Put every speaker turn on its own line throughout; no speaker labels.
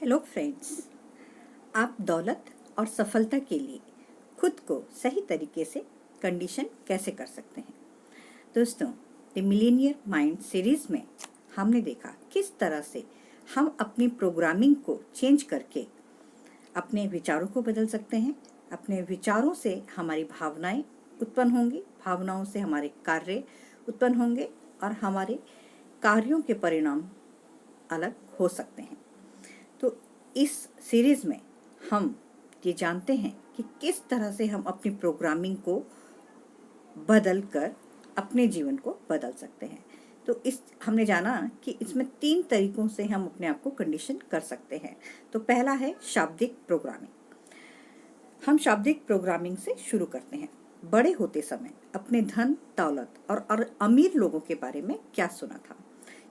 Hello friends. आप दौलत और सफलता के लिए खुद को सही तरीके से कंडीशन कैसे कर सकते हैं। दोस्तों, द मिलीनियर माइंड सीरीज में हमने देखा किस तरह से हम अपनी प्रोग्रामिंग को चेंज करके अपने विचारों को बदल सकते हैं। अपने विचारों से हमारी भावनाएं उत्पन्न होंगी, भावनाओं से हमारे कार्य उत्पन्न होंगे और हमारे कार्यों के परिणाम अलग हो सकते हैं। तो इस सीरीज में हम ये जानते हैं कि किस तरह से हम अपनी प्रोग्रामिंग को बदल कर अपने जीवन को बदल सकते हैं। तो इस हमने जाना कि इसमें 3 तरीकों से हम अपने आप को कंडीशन कर सकते हैं। तो पहला है शाब्दिक प्रोग्रामिंग। हम शाब्दिक प्रोग्रामिंग से शुरू करते हैं। बड़े होते समय अपने धन दौलत और अमीर लोगों के बारे में क्या सुना था?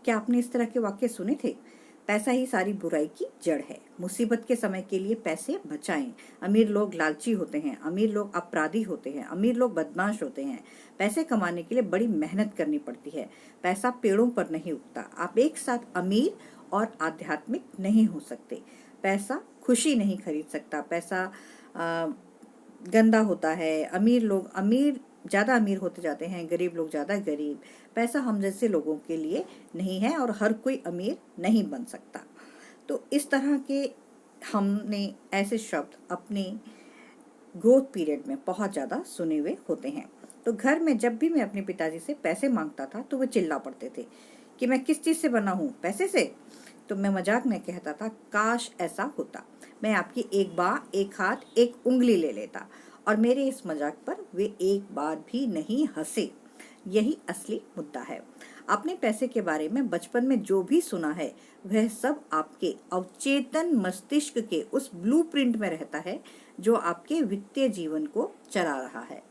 क्या आपने इस तरह के वाक्य सुने थे? पैसा ही सारी बुराई की जड़ है। मुसीबत के समय के लिए पैसे बचाएं। अमीर लोग लालची होते हैं, अमीर लोग अपराधी होते हैं, अमीर लोग बदमाश होते हैं। पैसे कमाने के लिए बड़ी मेहनत करनी पड़ती है। पैसा पेड़ों पर नहीं उगता। आप एक साथ अमीर और आध्यात्मिक नहीं हो सकते। पैसा खुशी नहीं खरीद सकता। पैसा गंदा होता है। अमीर ज़्यादा अमीर होते जाते हैं, गरीब लोग ज़्यादा गरीब। पैसा हम जैसे लोगों के लिए नहीं है और हर कोई अमीर नहीं बन सकता। तो इस तरह के हमने ऐसे शब्द अपने ग्रोथ पीरियड में बहुत ज़्यादा सुने हुए होते हैं। तो घर में जब भी मैं अपने पिताजी से पैसे मांगता था तो वो चिल्ला पड़ते थे कि मैं किस चीज़ से बना हूँ, पैसे से। तो मैं मजाक में कहता था, काश ऐसा होता, मैं आपकी एक बाह, एक हाथ, एक उंगली ले लेता। और मेरे इस मजाक पर वे एक बार भी नहीं हंसे। यही असली मुद्दा है। आपने पैसे के बारे में बचपन में जो भी सुना है वह सब आपके अवचेतन मस्तिष्क के उस ब्लूप्रिंट में रहता है जो आपके वित्तीय जीवन को चला रहा है।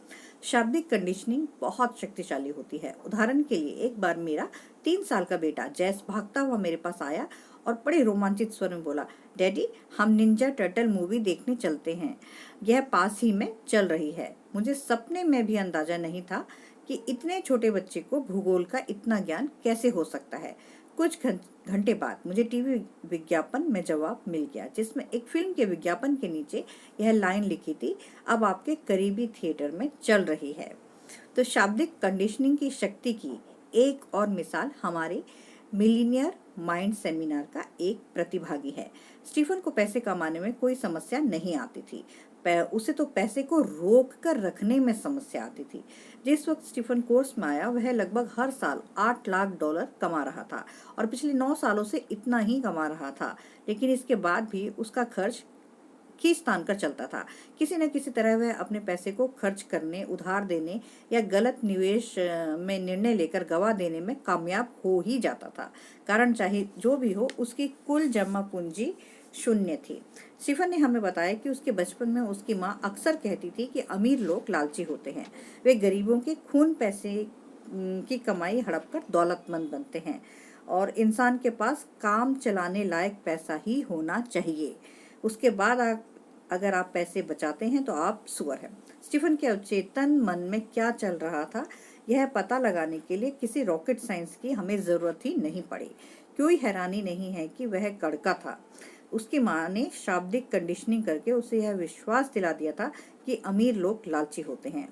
शाब्दिक कंडीशनिंग बहुत शक्तिशाली होती है। उदाहरण के लिए, एक बार मेरा 3 साल का बेटा जैस भागता हुआ मेरे पास आया और बड़े रोमांचित स्वर में बोला, डैडी, हम निंजा टर्टल मूवी देखने चलते हैं। यह पास ही में चल रही है। मुझे सपने में भी अंदाजा नहीं था कि इतने छोटे बच्चे को भूगोल का इतना ज्ञान कैसे हो सकता है। कुछ घंटे बाद मुझे टीवी विज्ञापन में जवाब मिल गया जिसमें एक फिल्म के विज्ञापन के नीचे यह लाइन लिखी थी, अब आपके करीबी थिएटर में चल रही है। तो शाब्दिक कंडीशनिंग की शक्ति की एक और मिसाल हमारे मिलीनियर माइंड सेमिनार का एक प्रतिभागी है। स्टीफन को पैसे कमाने में कोई समस्या नहीं आती थी। उसे तो पैसे को रोक कर रखने में समस्या आती थी। जिस वक्त स्टीफन कोर्स में आया वह लगभग हर साल $8 लाख कमा रहा था और पिछले 9 सालों से इतना ही कमा रहा था। लेकिन इसके बाद भी उसका खर्च खींच तान कर चलता था। किसी न किसी तरह वह अपने पैसे को खर्च करने, उधार देने या गलत निवेश में निर्णय लेकर गवा देने में कामयाब हो ही जाता था। कारण चाहे जो भी हो, उसकी कुल जमा पूंजी शून्य थी। स्टीफन ने हमें बताया कि उसके बचपन में उसकी माँ अक्सर कहती थी कि अमीर लोग लालची होते हैं। वे गरीबों के खून पैसे की कमाई हड़प कर दौलतमंद बनते हैं और इंसान के पास काम चलाने लायक पैसा ही होना चाहिए। उसके बाद अगर आप पैसे बचाते हैं तो आप सुअर हैं। स्टीफन के अवचेतन मन में क्या चल रहा था, यह पता लगाने के लिए किसी रॉकेट साइंस की हमें जरूरत ही नहीं पड़ी। कोई हैरानी नहीं है कि वह कड़का था। उसकी माँ ने शाब्दिक कंडीशनिंग करके उसे यह विश्वास दिला दिया था कि अमीर लोग लालची होते हैं।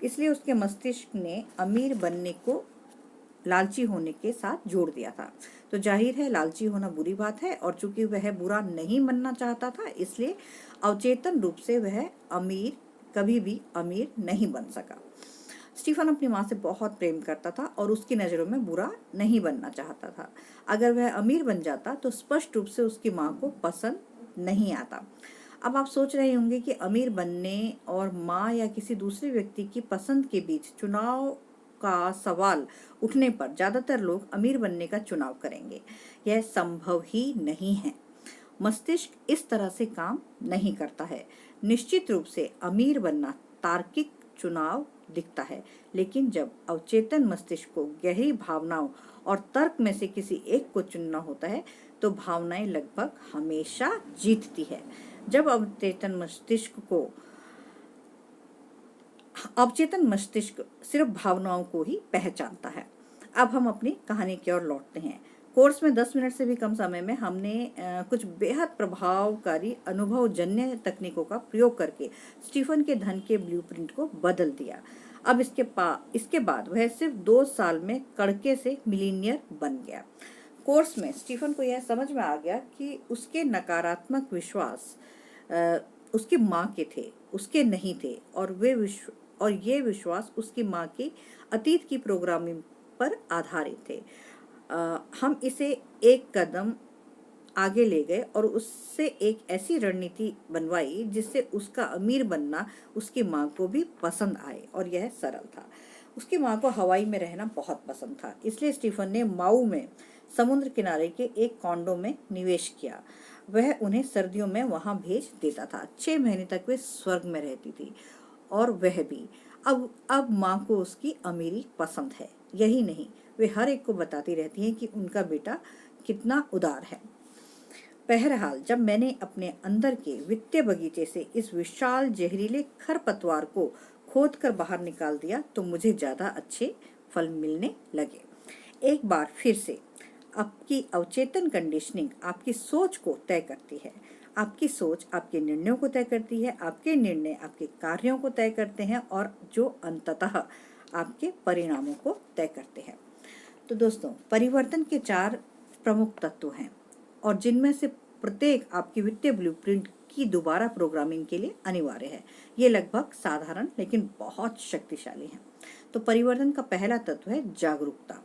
इसलिए उसके मस्तिष्क ने अमीर बनने को लालची होने के साथ जोड़ दिया था। तो जाहिर है लालची होना बुरी बात है और चूंकि वह बुरा नहीं बनना चाहता था, इसलिए अवचेतन रूप से वह कभी भी अमीर नहीं बन सका। स्टीफन अपनी माँ से बहुत प्रेम करता था और उसकी नज़रों में बुरा नहीं बनना चाहता था। अगर वह अमीर बन जाता तो स्पष्ट रूप से उसकी माँ को पसंद नहीं आता। अब आप सोच रहे होंगे कि अमीर बनने और माँ या किसी दूसरे व्यक्ति की पसंद के बीच चुनाव का सवाल उठने पर ज्यादातर लोग अमीर बनने का चुनाव करेंगे। यह संभव ही नहीं है। मस्तिष्क इस तरह से काम नहीं करता है। निश्चित रूप से अमीर बनना तार्किक चुनाव दिखता है, लेकिन जब अवचेतन मस्तिष्क को गहरी भावनाओं और तर्क में से किसी एक को चुनना होता है तो भावनाएं लगभग हमेशा जीतती है। जब अवचेतन मस्तिष्क सिर्फ भावनाओं को ही पहचानता है। अब हम अपनी कहानी की ओर लौटते हैं। कोर्स में 10 मिनट से भी कम समय में हमने कुछ बेहद प्रभावकारी अनुभवजन्य तकनीकों का प्रयोग करके स्टीफन के धन के ब्लूप्रिंट को बदल दिया। अब इसके बाद वह सिर्फ 2 साल में कड़के से मिलीनियर बन गया। कोर्स में स्टीफन को यह समझ में आ गया कि उसके नकारात्मक विश्वास उसकी माँ के थे, उसके नहीं थे, और ये विश्वास उसकी माँ की अतीत की प्रोग्रामिंग पर आधारित थे। हम इसे एक कदम आगे ले गए और उससे एक ऐसी रणनीति बनवाई जिससे उसका अमीर बनना उसकी माँ को भी पसंद आए, और यह सरल था। उसकी माँ को हवाई में रहना बहुत पसंद था, इसलिए स्टीफन ने माऊ में समुद्र किनारे के एक कॉन्डो में निवेश किया। वह उन्हें सर्दियों में वहां भेज देता था। 6 महीने तक वे स्वर्ग में रहती थी, और वह भी। अब माँ को उसकी अमीरी पसंद है। यही नहीं, वे हर एक को बताती रहती हैं कि उनका बेटा कितना उदार है। बहरहाल, जब मैंने अपने अंदर के वित्तीय बगीचे से इस विशाल जहरीले खरपतवार को खोदकर बाहर निकाल दिया तो मुझे ज्यादा अच्छे फल मिलने लगे। एक बार फिर से आपकी अवचेतन कंडीशनिंग आपकी सोच को तय करती है। आपकी सोच आपके निर्णयों को तय करती है, आपके निर्णय आपके कार्यों को तय करते हैं, और जो अंततः आपके परिणामों को तय करते हैं। तो दोस्तों, परिवर्तन के 4 प्रमुख तत्व हैं, और जिनमें से प्रत्येक आपकी वित्तीय ब्लूप्रिंट की दोबारा प्रोग्रामिंग के लिए अनिवार्य है। ये लगभग साधारण लेकिन बहुत शक्तिशाली है। तो परिवर्तन का पहला तत्व है जागरूकता।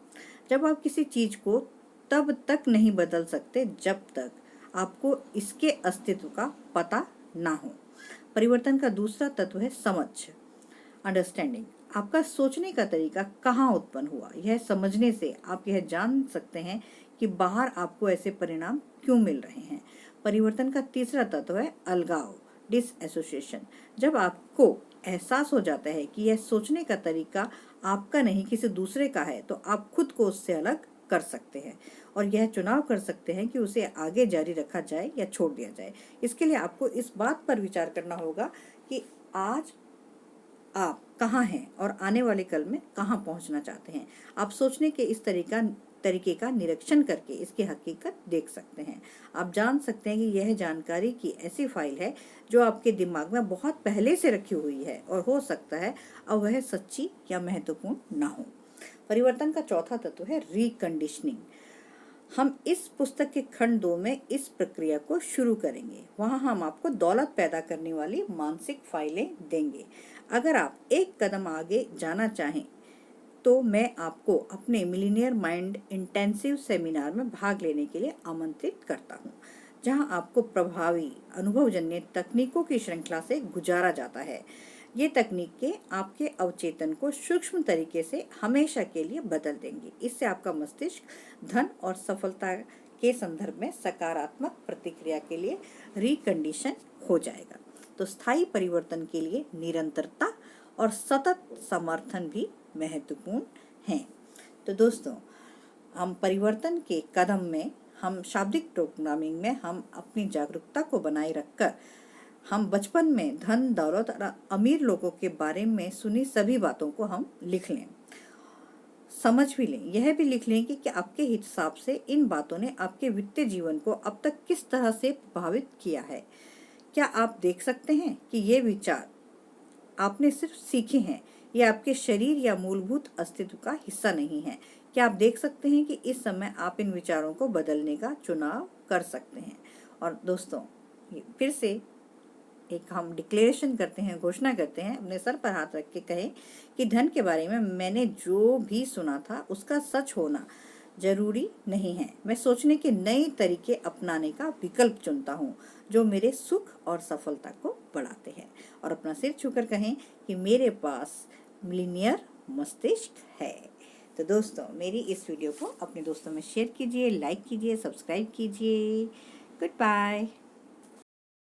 जब आप किसी चीज को तब तक नहीं बदल सकते जब तक आपको इसके अस्तित्व का पता ना हो। परिवर्तन का दूसरा तत्व है समझ, अंडरस्टैंडिंग। आपका सोचने का तरीका कहाँ उत्पन्न हुआ, यह समझने से आप यह जान सकते हैं कि बाहर आपको ऐसे परिणाम क्यों मिल रहे हैं। परिवर्तन का तीसरा तत्व है अलगाव, डिसएसोसिएशन। जब आपको एहसास हो जाता है कि यह सोचने का तरीका आपका नहीं किसी दूसरे का है, तो आप खुद को उससे अलग कर सकते हैं और यह चुनाव कर सकते हैं कि उसे आगे जारी रखा जाए या छोड़ दिया जाए। इसके लिए आपको इस बात पर विचार करना होगा कि आज आप कहाँ हैं और आने वाले कल में कहाँ पहुँचना चाहते हैं। आप सोचने के इस तरीके का निरीक्षण करके इसकी हकीकत देख सकते हैं। आप जान सकते हैं कि यह जानकारी की ऐसी फाइल है जो आपके दिमाग में बहुत पहले से रखी हुई है, और हो सकता है अब वह सच्ची या महत्वपूर्ण ना हो। परिवर्तन का चौथा तत्व है रिकंडीशनिंग। हम इस पुस्तक के खंड 2 में इस प्रक्रिया को शुरू करेंगे। वहां हम आपको दौलत पैदा करने वाली मानसिक फाइलें देंगे। अगर आप एक कदम आगे जाना चाहें तो मैं आपको अपने मिलीनियर माइंड इंटेंसिव सेमिनार में भाग लेने के लिए आमंत्रित करता हूं, जहां आपको प्रभावी अनुभवजन्य तकनीकों की श्रृंखला से गुजारा जाता है। ये तकनीकें आपके अवचेतन को सूक्ष्म तरीके से हमेशा के लिए बदल देंगी। इससे आपका मस्तिष्क धन और सफलता के संदर्भ में सकारात्मक प्रतिक्रिया के लिए रिकंडीशन हो जाएगा। तो स्थायी परिवर्तन के लिए निरंतरता और सतत समर्थन भी महत्वपूर्ण हैं। तो दोस्तों, हम परिवर्तन के कदम में, हम शाब्दिक प्रोग्रामिंग में हम अपनी जागरूकता को बनाए रखकर हम बचपन में धन, दौलत और अमीर लोगों के बारे में सुनी सभी बातों को हम लिख लें, समझ भी लें। यह भी लिख लें कि आपके हिसाब से इन बातों ने आपके वित्तीय जीवन को अब तक किस तरह से प्रभावित किया है। क्या आप देख सकते हैं कि ये विचार आपने सिर्फ सीखे हैं, ये आपके शरीर या मूलभूत अस्तित्व का हिस्सा नहीं है। क्या आप देख सकते हैं कि इस समय आप इन विचारों को बदलने का चुनाव कर सकते हैं। और दोस्तों, फिर से एक हम डिक्लेरेशन करते हैं, घोषणा करते हैं, अपने सर पर हाथ रख के कहें कि धन के बारे में मैंने जो भी सुना था उसका सच होना जरूरी नहीं है। मैं सोचने के नए तरीके अपनाने का विकल्प चुनता हूँ जो मेरे सुख और सफलता को बढ़ाते हैं। और अपना सिर छूकर कहें कि मेरे पास मिलीनियर मस्तिष्क है। तो दोस्तों, मेरी इस वीडियो को अपने दोस्तों में शेयर कीजिए, लाइक कीजिए, सब्सक्राइब कीजिए। Good bye.